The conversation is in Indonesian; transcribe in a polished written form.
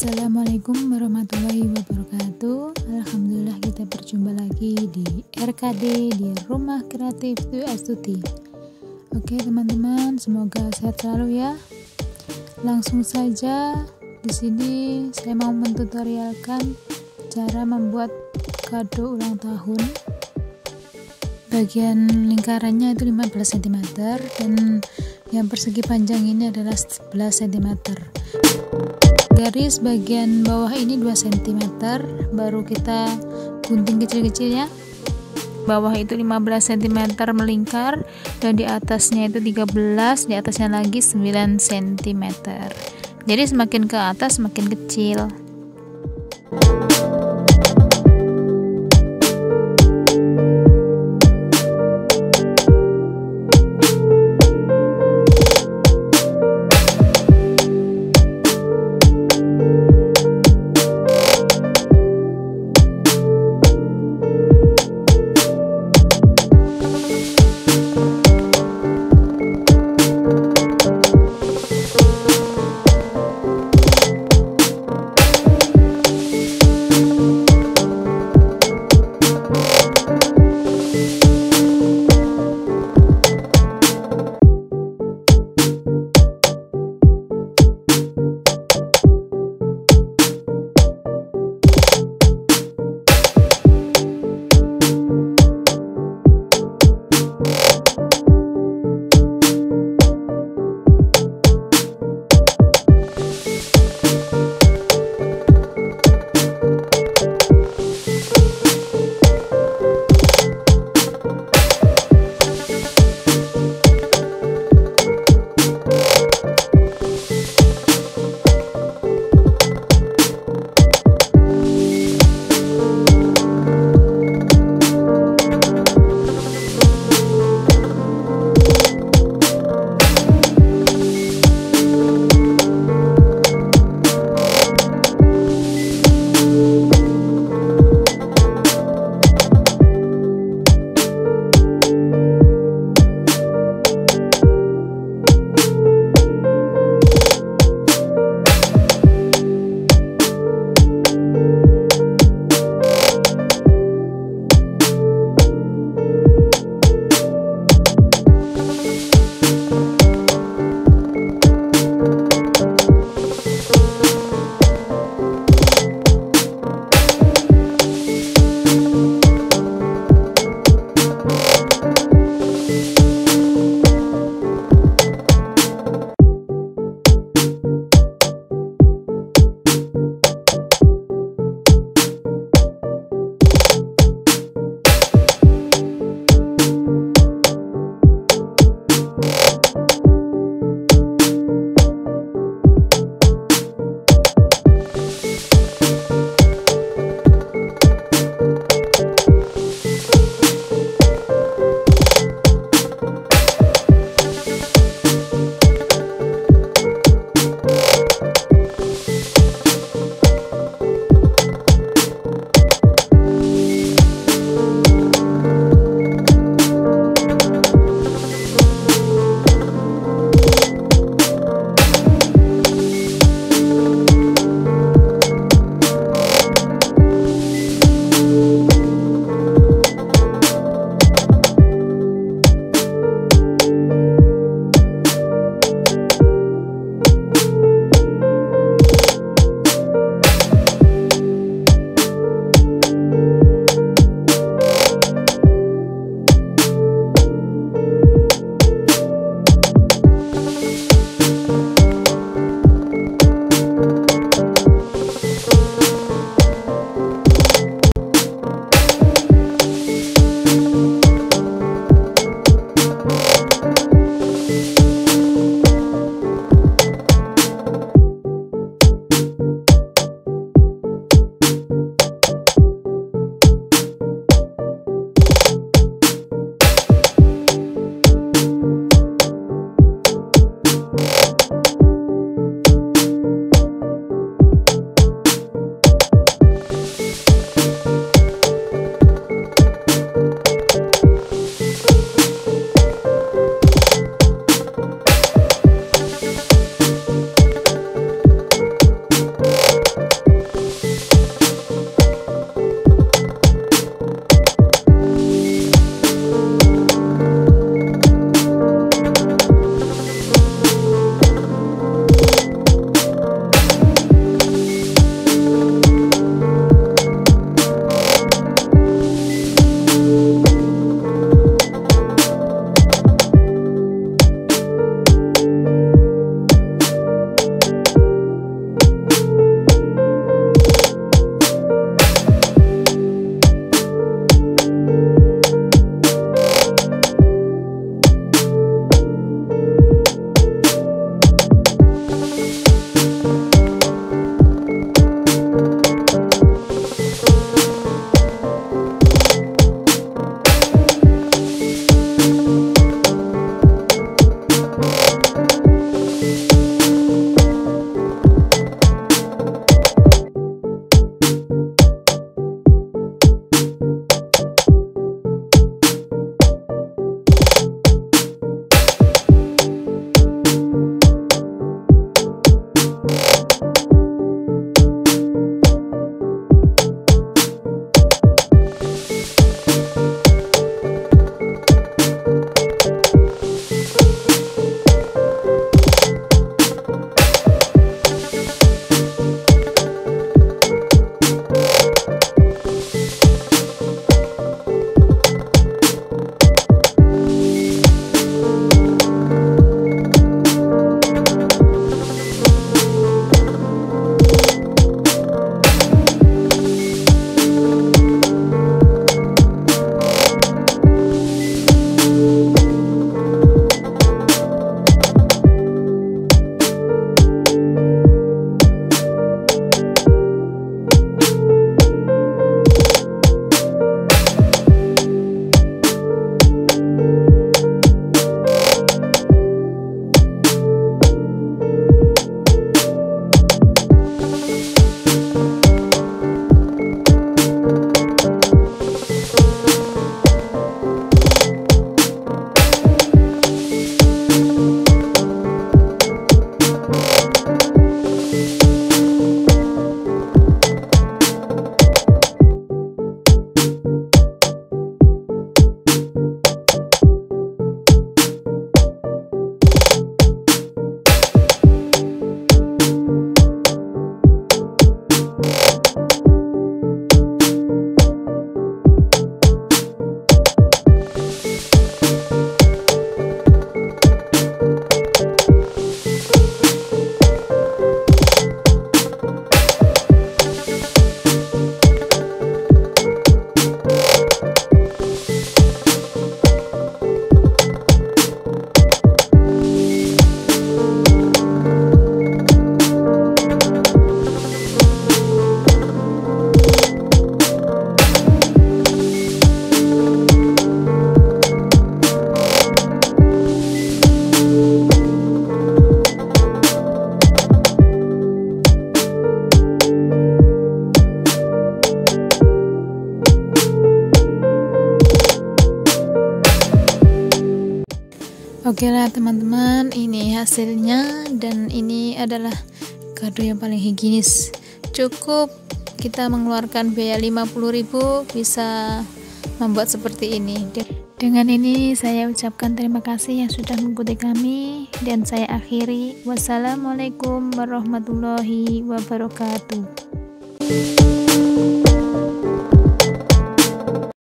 Assalamualaikum warahmatullahi wabarakatuh. Alhamdulillah kita berjumpa lagi di RKD di Rumah Kreatif Stuti. Oke teman-teman, semoga sehat selalu ya. Langsung saja di sini saya mau mentutorialkan cara membuat kado ulang tahun. Bagian lingkarannya itu 15 cm dan yang persegi panjang ini adalah 11 cm. Garis bagian bawah ini 2 cm, baru kita gunting kecil-kecil ya. Bawah itu 15 cm melingkar dan di atasnya itu 13, di atasnya lagi 9 cm. Jadi semakin ke atas semakin kecil. Oke lah teman-teman, ini hasilnya dan ini adalah kado yang paling higienis. Cukup kita mengeluarkan biaya 50.000 bisa membuat seperti ini. Dengan ini saya ucapkan terima kasih yang sudah mengikuti kami dan saya akhiri. Wassalamualaikum warahmatullahi wabarakatuh.